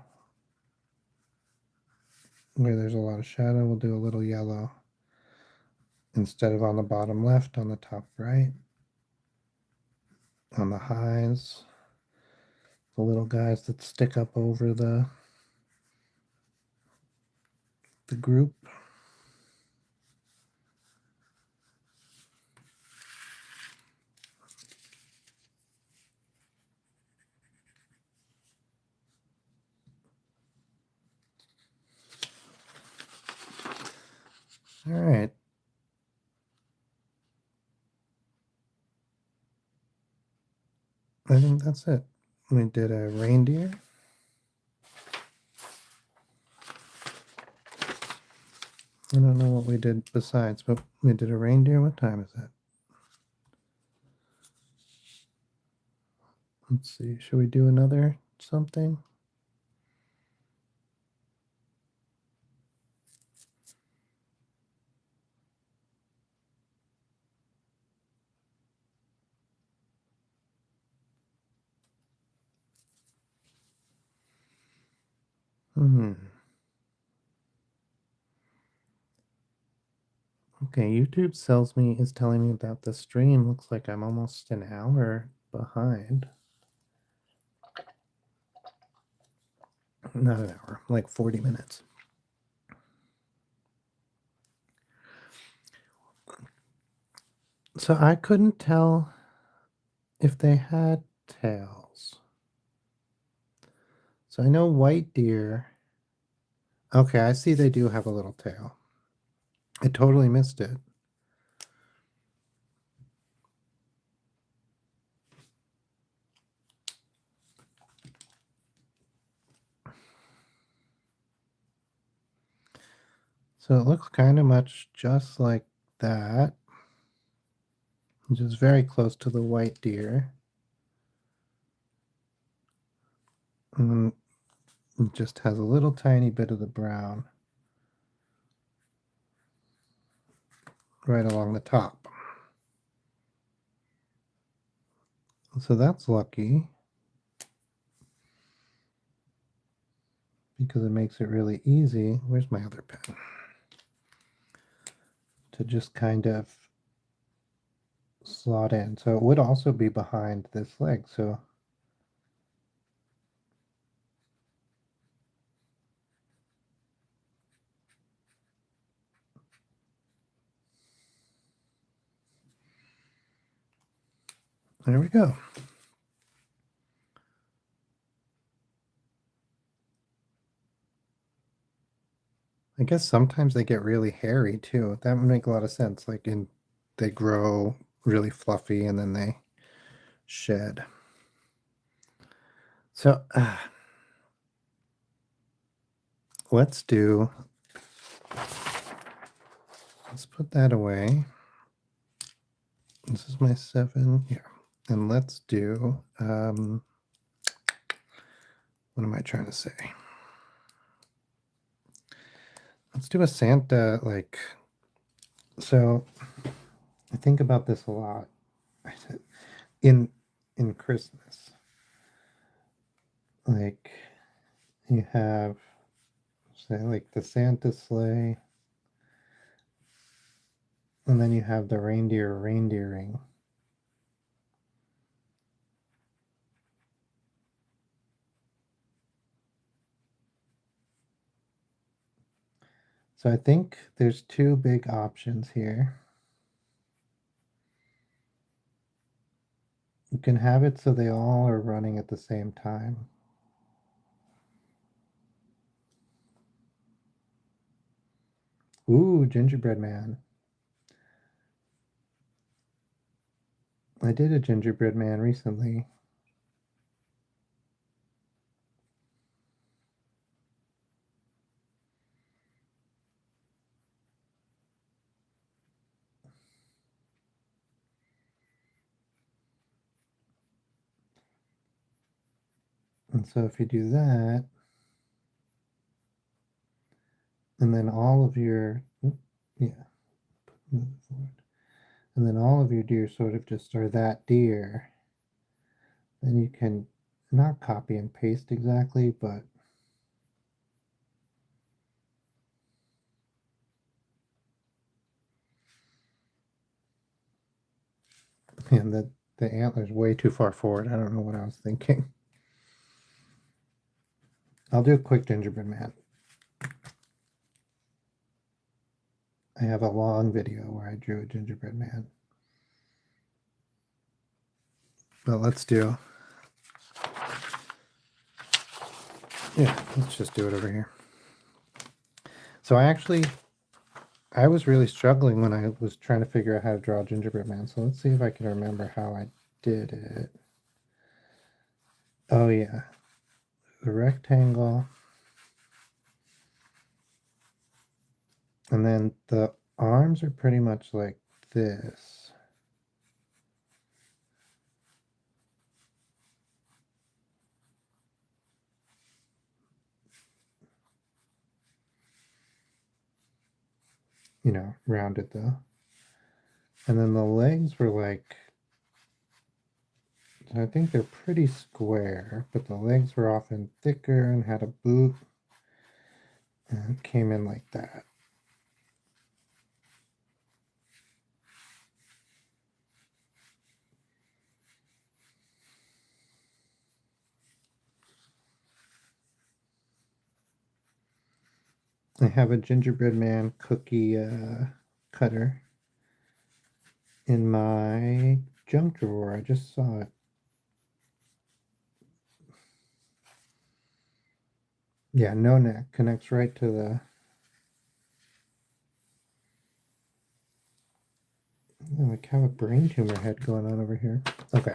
Where there's a lot of shadow, we'll do a little yellow. Instead of on the bottom left, on the top right. On the highs, the little guys that stick up over the group. All right. I think that's it. We did a reindeer. I don't know what we did besides, but we did a reindeer. What time is it? Let's see. Should we do another something? Okay, YouTube is telling me about the stream. Looks like I'm almost an hour behind. Not an hour, like 40 minutes. So I couldn't tell if they had tails. So I know white deer. Okay, I see they do have a little tail. I totally missed it. So it looks kind of much just like that, which is very close to the white deer. And it just has a little tiny bit of the brown right along the top. So that's lucky because it makes it really easy. Where's my other pen? To just kind of slot in. So it would also be behind this leg. So there we go. I guess sometimes they get really hairy too. That would make a lot of sense. Like they grow really fluffy and then they shed. So let's put that away. This is my 7 here. And let's do, what am I trying to say? Let's do a Santa, like, so I think about this a lot in Christmas. Like, you have, say, like the Santa sleigh, and then you have the reindeering. So I think there's two big options here. You can have it so they all are running at the same time. Ooh, gingerbread man. I did a gingerbread man recently. And so if you do that, and then all of your, yeah, move forward. And then all of your deer sort of just are that deer. Then you can not copy and paste exactly, but and the antler's way too far forward. I don't know what I was thinking. I'll do a quick gingerbread man. I have a long video where I drew a gingerbread man. But let's do, yeah, let's just do it over here. So I was really struggling when I was trying to figure out how to draw a gingerbread man. So let's see if I can remember how I did it. Oh yeah, the rectangle. And then the arms are pretty much like this. You know, rounded though. And then the legs were like, I think they're pretty square, but the legs were often thicker and had a boot and came in like that. I have a gingerbread man cookie cutter in my junk drawer. I just saw it. Yeah, no neck. Connects right to the... I like have a brain tumor head going on over here. Okay.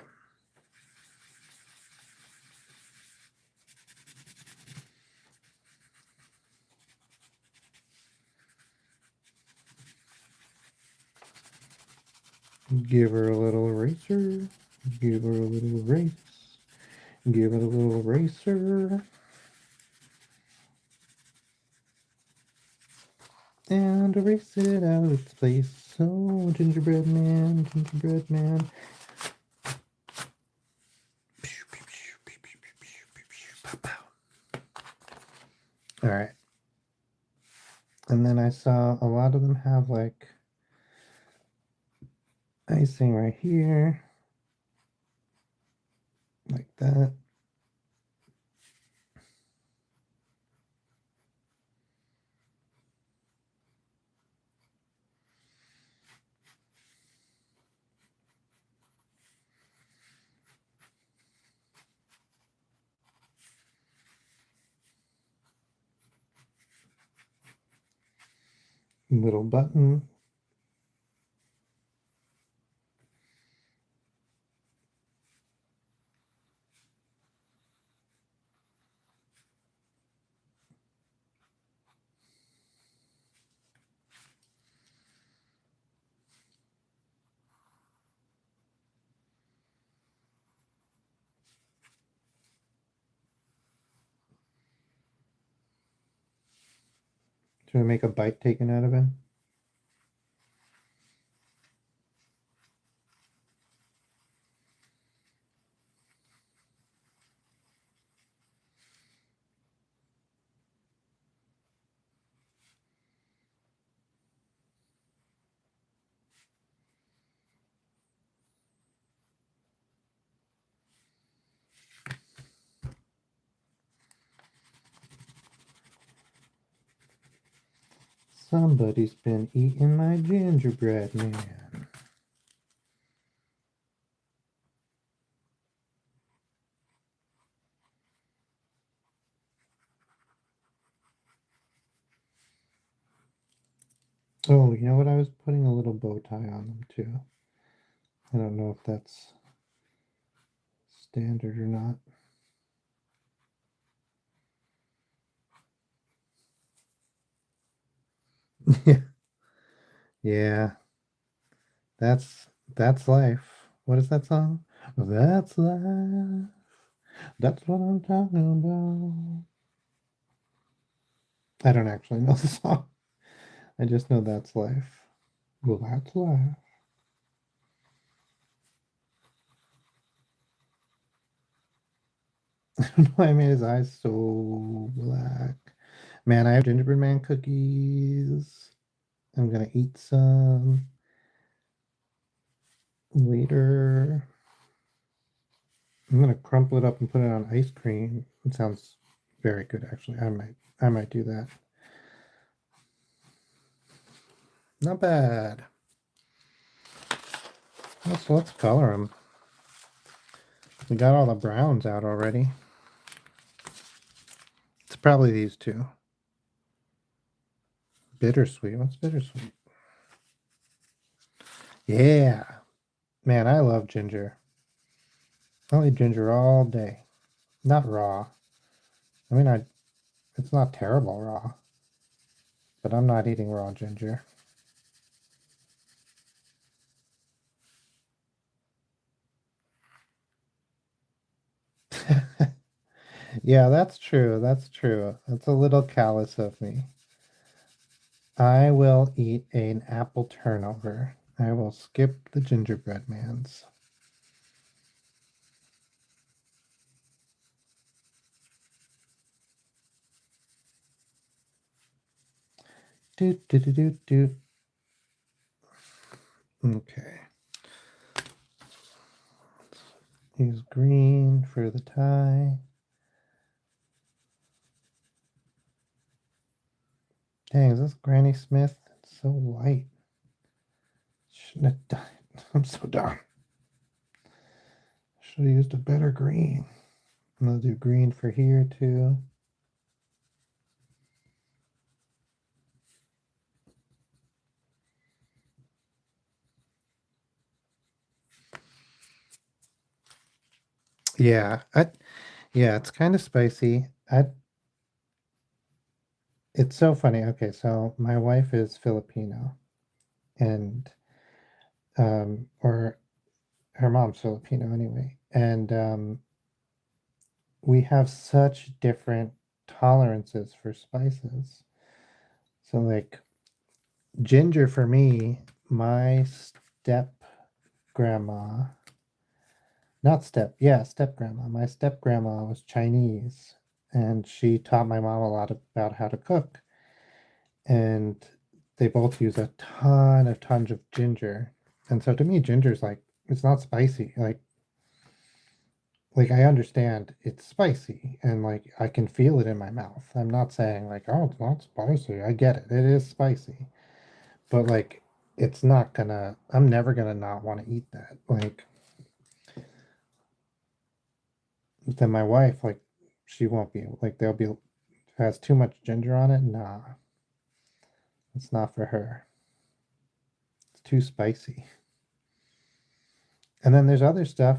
Give her a little eraser. Give her a little erase. Give it a little eraser. And erase it out of its place. So, gingerbread man, gingerbread man. All right. And then I saw a lot of them have like icing right here. Like that. Little button. Should we make a bite taken out of him? Somebody's been eating my gingerbread man. Oh, you know what? I was putting a little bow tie on them too. I don't know if that's standard or not. Yeah. Yeah. That's life. What is that song? That's life. That's what I'm talking about. I don't actually know the song. I just know that's life. Well, that's life. I don't know why I made his eyes so black. Man, I have gingerbread man cookies. I'm gonna eat some later. I'm gonna crumple it up and put it on ice cream. It sounds very good, actually. I might do that. Not bad. Let's color them. We got all the browns out already. It's probably these two. Bittersweet. What's bittersweet? Yeah. Man, I love ginger. I'll eat ginger all day. Not raw. I mean, it's not terrible raw, but I'm not eating raw ginger. Yeah, that's true. That's true. That's a little callous of me. I will eat an apple turnover. I will skip the gingerbread man's. Doot, doot, doot, doot, doot. Okay. Use green for the tie. Dang, is this Granny Smith? It's so white. Shouldn't have done it. I'm so dumb. Should have used a better green. I'm gonna do green for here too. Yeah, yeah, it's kind of spicy. It's so funny. Okay, so my wife is Filipino, and or her mom's Filipino anyway, and we have such different tolerances for spices. So like ginger for me, my step grandma, not step, yeah, step grandma. My step grandma was Chinese, and she taught my mom a lot about how to cook. And they both use a tons of ginger. And so to me, ginger's like it's not spicy. Like I understand it's spicy and like I can feel it in my mouth. I'm not saying like, oh, it's not spicy. I get it. It is spicy. But like it's not gonna I'm never gonna not want to eat that. Like then my wife, like she won't be like there'll be has too much ginger on it. Nah. It's not for her. It's too spicy. And then there's other stuff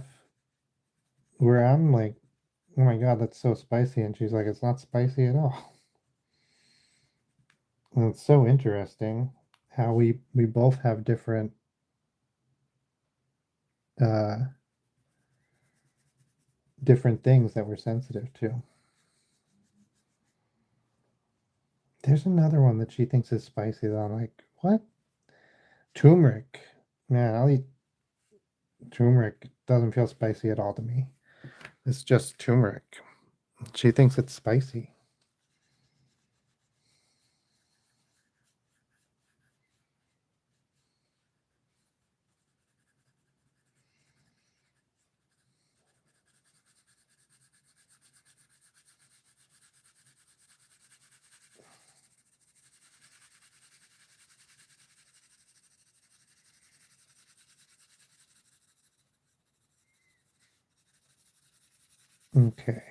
where I'm like, oh my God, that's so spicy. And she's like, it's not spicy at all. And it's so interesting how we both have uh different things that we're sensitive to. There's another one that she thinks is spicy that I'm like, what? Turmeric. Man, I'll eat turmeric. It doesn't feel spicy at all to me. It's just turmeric. She thinks it's spicy. Okay.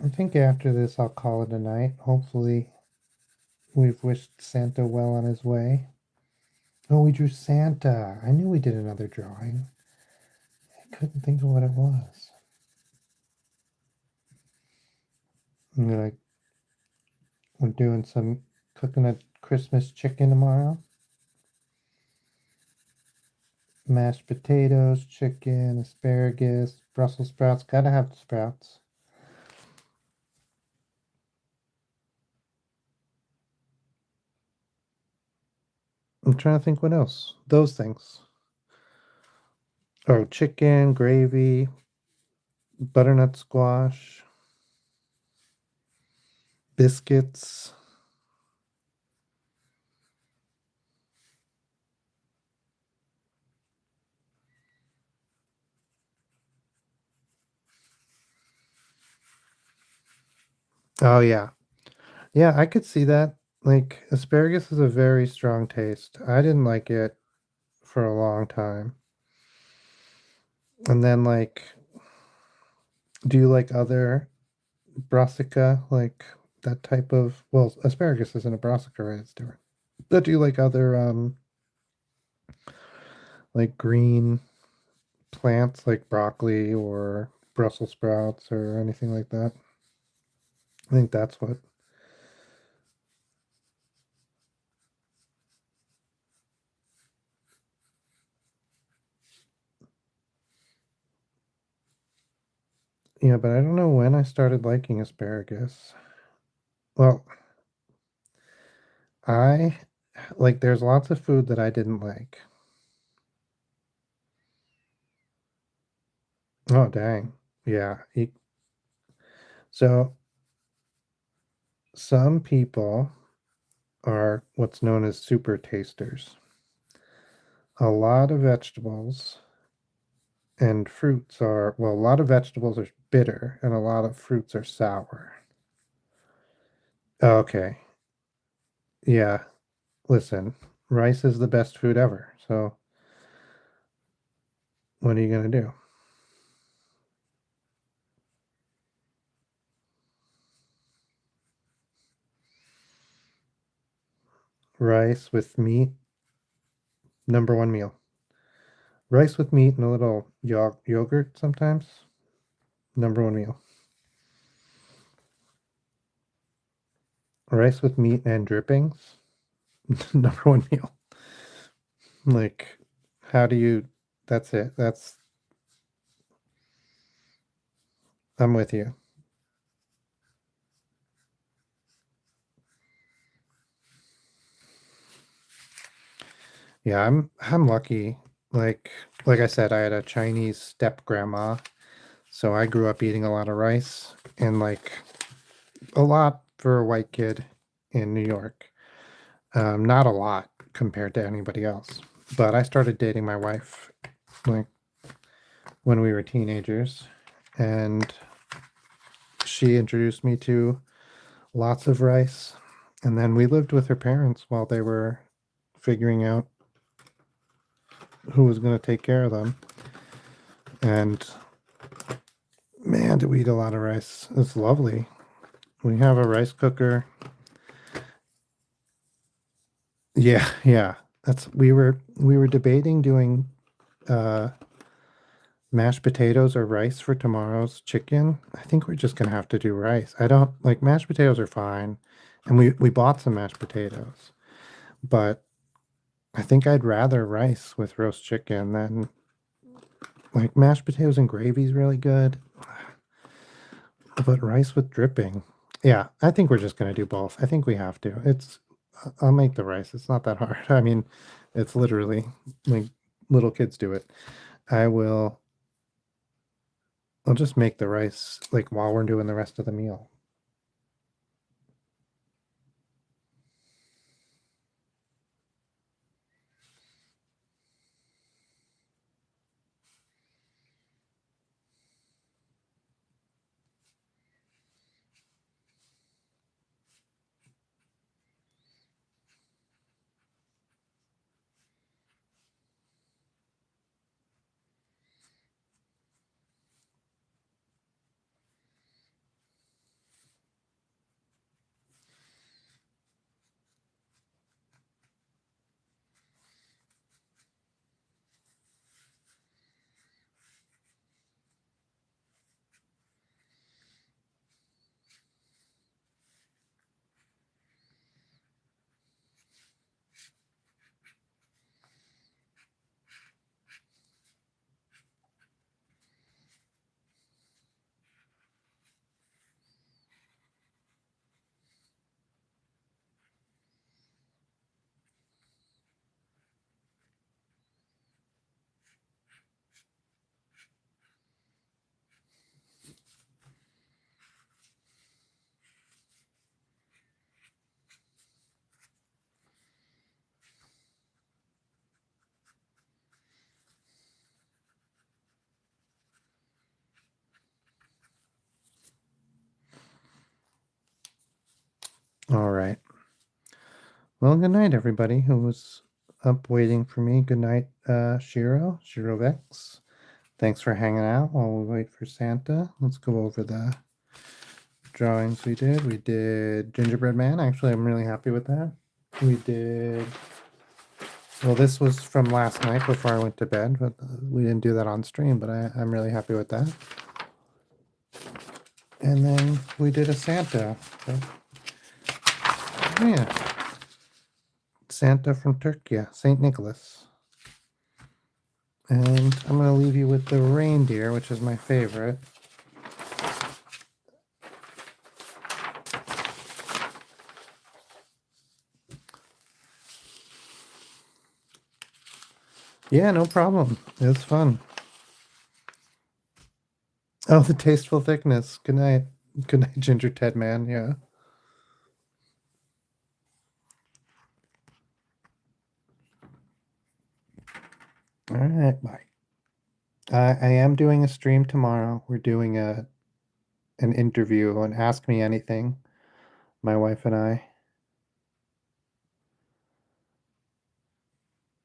I think after this I'll call it a night. Hopefully we've wished Santa well on his way. Oh, we drew Santa. I knew we did another drawing. I couldn't think of what it was. We're doing some cooking a Christmas chicken tomorrow. Mashed potatoes, chicken, asparagus, Brussels sprouts. Gotta have the sprouts. I'm trying to think what else. Those things. Oh, chicken, gravy, butternut squash, biscuits. Oh, yeah. Yeah, I could see that. Like, asparagus is a very strong taste. I didn't like it for a long time. And then, like, do you like other brassica? Like, that type of, well, asparagus isn't a brassica, right? It's different. But do you like other, like green plants like broccoli or Brussels sprouts or anything like that? I think that's what. Yeah, but I don't know when I started liking asparagus. Well, I like there's lots of food that I didn't like. Oh, dang. Yeah. So some people are what's known as super tasters. A lot of vegetables and fruits are, well, a lot of vegetables are bitter and a lot of fruits are sour. Okay. Yeah. Listen, rice is the best food ever. So what are you going to do? Rice with meat, number one meal. Rice with meat and a little yogurt sometimes, number one meal. Rice with meat and drippings, number one meal. Like, how do you, that's it. I'm with you. Yeah, I'm lucky. Like, like I said, I had a Chinese step grandma, so I grew up eating a lot of rice and like a lot for a white kid in New York. Not a lot compared to anybody else. But I started dating my wife like when we were teenagers, and she introduced me to lots of rice. And then we lived with her parents while they were figuring out who was going to take care of them. And man, did we eat a lot of rice. It's lovely. We have a rice cooker. Yeah, yeah. That's we were debating doing mashed potatoes or rice for tomorrow's chicken. I think we're just gonna have to do rice. I don't like mashed potatoes are fine, and we bought some mashed potatoes, but I think I'd rather rice with roast chicken than like mashed potatoes and gravy is really good, but rice with dripping. Yeah, I think we're just gonna do both. I think we have to. I'll make the rice. It's not that hard. I mean, it's literally like little kids do it. I will. I'll just make the rice like while we're doing the rest of the meal. All right. Well, good night, everybody who was up waiting for me. Good night, Shiro Vex. Thanks for hanging out while we wait for Santa. Let's go over the drawings we did. We did Gingerbread Man. Actually, I'm really happy with that. We did. Well, this was from last night before I went to bed, but we didn't do that on stream. But I'm really happy with that. And then we did a Santa. So, yeah. Santa from Turkey, St. Nicholas. And I'm going to leave you with the reindeer, which is my favorite. Yeah, no problem. It's fun. Oh, the tasteful thickness. Good night. Good night, Ginger Ted Man. Yeah. All right. Bye. I am doing a stream tomorrow. We're doing an interview on Ask Me Anything, my wife and I.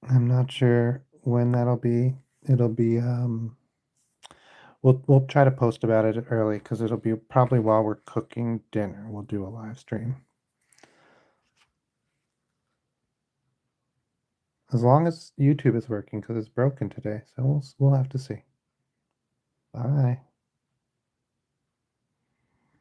I'm not sure when that'll be. It'll be we'll try to post about it early because it'll be probably while we're cooking dinner. We'll do a live stream. As long as YouTube is working because it's broken today, so we'll have to see. Bye.